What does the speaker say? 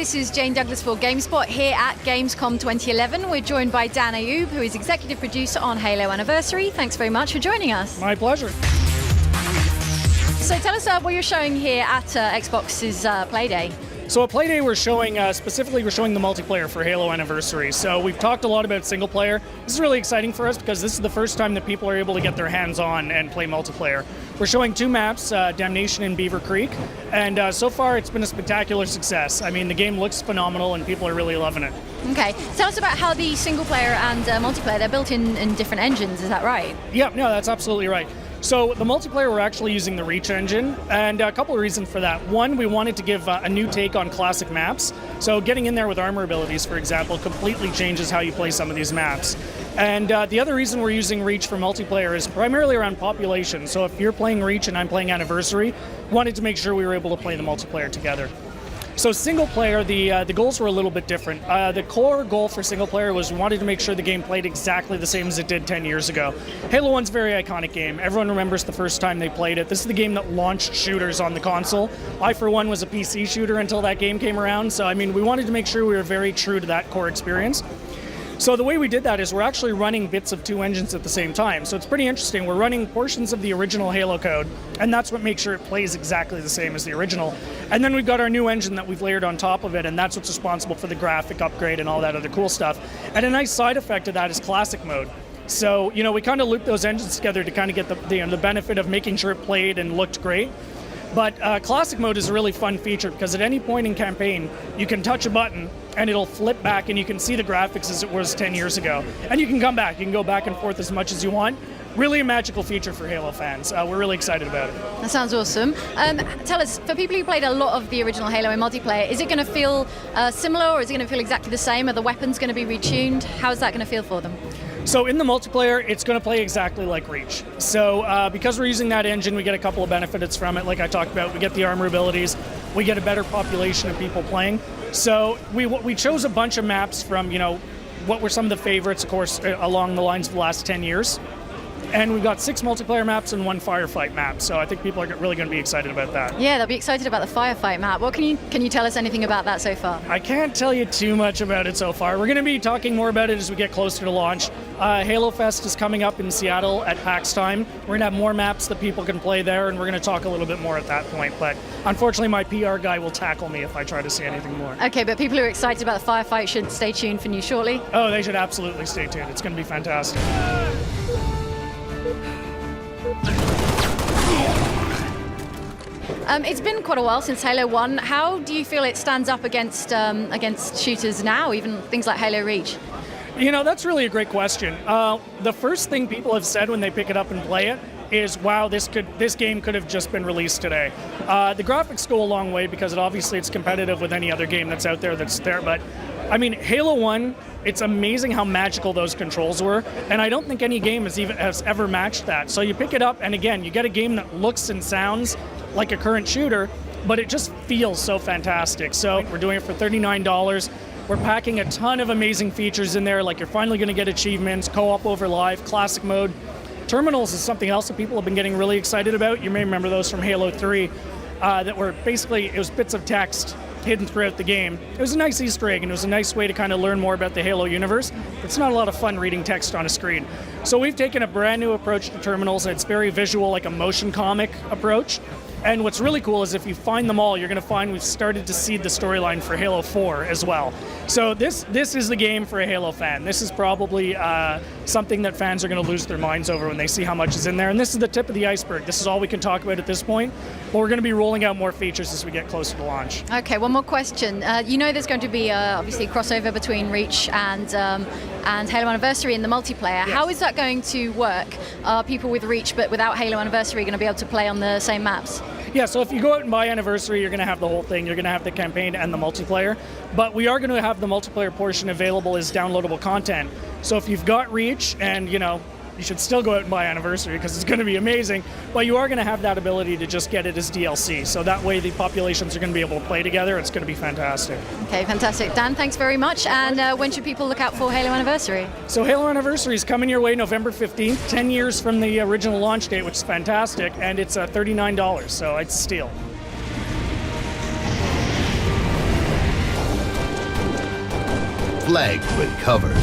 this is Jane Douglas for GameSpot here at Gamescom 2011. We're joined by Dan Ayoub, who is executive producer on Halo Anniversary. Thanks very much for joining us. My pleasure. So tell us what you're showing here at Xbox's Playday. So at Playday we're showing, specifically we're showing the multiplayer for Halo Anniversary. So we've talked a lot about single player. This is really exciting for us because this is the first time that people are able to get their hands on and play multiplayer. We're showing two maps, Damnation and Beaver Creek, and so far it's been a spectacular success. I mean, the game looks phenomenal and people are really loving it. Okay, tell us about how the single player and multiplayer, they're built in different engines, is that right? Yeah, no, that's absolutely right. So the multiplayer, we're actually using the Reach engine, and a couple of reasons for that. One, we wanted to give a new take on classic maps. So getting in there with armor abilities, for example, completely changes how you play some of these maps. And the other reason we're using Reach for multiplayer is primarily around population. So if you're playing Reach and I'm playing Anniversary, wanted to make sure we were able to play the multiplayer together. So single player, the goals were a little bit different. The core goal for single player was we wanted to make sure the game played exactly the same as it did 10 years ago. Halo 1's a very iconic game. Everyone remembers the first time they played it. This is the game that launched shooters on the console. I, for one, was a PC shooter until that game came around. So, I mean, we wanted to make sure we were very true to that core experience. So the way we did that is we're actually running bits of two engines at the same time. So it's pretty interesting. We're running portions of the original Halo code, and that's what makes sure it plays exactly the same as the original. And then we've got our new engine that we've layered on top of it, and that's what's responsible for the graphic upgrade and all that other cool stuff. And a nice side effect of that is classic mode. So, you know, we kind of looped those engines together to kind of get the benefit of making sure it played and looked great. But classic mode is a really fun feature because at any point in campaign, you can touch a button and it'll flip back and you can see the graphics as it was 10 years ago. And you can come back, you can go back and forth as much as you want. Really a magical feature for Halo fans. We're really excited about it. That sounds awesome. Tell us, for people who played a lot of the original Halo in multiplayer, is it going to feel similar or is it going to feel exactly the same? Are the weapons going to be retuned? How is that going to feel for them? So in the multiplayer, it's going to play exactly like Reach. So because we're using that engine, we get a couple of benefits from it. Like I talked about, we get the armor abilities, we get a better population of people playing. So we chose a bunch of maps from, you know, what were some of the favorites, of course, along the lines of the last 10 years. And we've got 6 multiplayer maps and 1 firefight map, so I think people are really going to be excited about that. Yeah, they'll be excited about the firefight map. What can you tell us anything about that so far? I can't tell you too much about it so far. We're going to be talking more about it as we get closer to launch. Halo Fest is coming up in Seattle at PAX time. We're going to have more maps that people can play there, and we're going to talk a little bit more at that point. But unfortunately, my PR guy will tackle me if I try to say anything more. Okay, but people who are excited about the firefight should stay tuned for news shortly? Oh, they should absolutely stay tuned. It's going to be fantastic. It's been quite a while since Halo 1. How do you feel it stands up against shooters now, even things like Halo Reach? You know, that's really a great question. The first thing people have said when they pick it up and play it is, wow, this game could have just been released today. The graphics go a long way because it's competitive with any other game that's out there that's there, but I mean, Halo 1, it's amazing how magical those controls were, and I don't think any game has ever matched that. So you pick it up, and again, you get a game that looks and sounds like a current shooter, but it just feels so fantastic. So we're doing it for $39. We're packing a ton of amazing features in there, like you're finally going to get achievements, co-op over live, classic mode. Terminals is something else that people have been getting really excited about. You may remember those from Halo 3 that were basically, it was bits of text hidden throughout the game. It was a nice Easter egg, and it was a nice way to kind of learn more about the Halo universe. It's not a lot of fun reading text on a screen. So we've taken a brand new approach to terminals, and it's very visual, like a motion comic approach. And what's really cool is if you find them all, you're going to find we've started to seed the storyline for Halo 4 as well. So this is the game for a Halo fan. This is probably something that fans are going to lose their minds over when they see how much is in there. And this is the tip of the iceberg. This is all we can talk about at this point. But we're going to be rolling out more features as we get closer to launch. Okay, one more question. You know there's going to be obviously a crossover between Reach and Halo Anniversary in the multiplayer. Yes. How is that going to work? Are people with Reach but without Halo Anniversary going to be able to play on the same maps? Yeah, so if you go out and buy Anniversary, you're going to have the whole thing. You're going to have the campaign and the multiplayer. But we are going to have the multiplayer portion available as downloadable content. So if you've got Reach, and you know, you should still go out and buy Anniversary because it's going to be amazing, but you are going to have that ability to just get it as DLC. So that way the populations are going to be able to play together. It's going to be fantastic. Okay, fantastic. Dan, thanks very much. And when should people look out for Halo Anniversary? So Halo Anniversary is coming your way November 15th, 10 years from the original launch date, which is fantastic, and it's $39, so it's a steal. flagged when covered.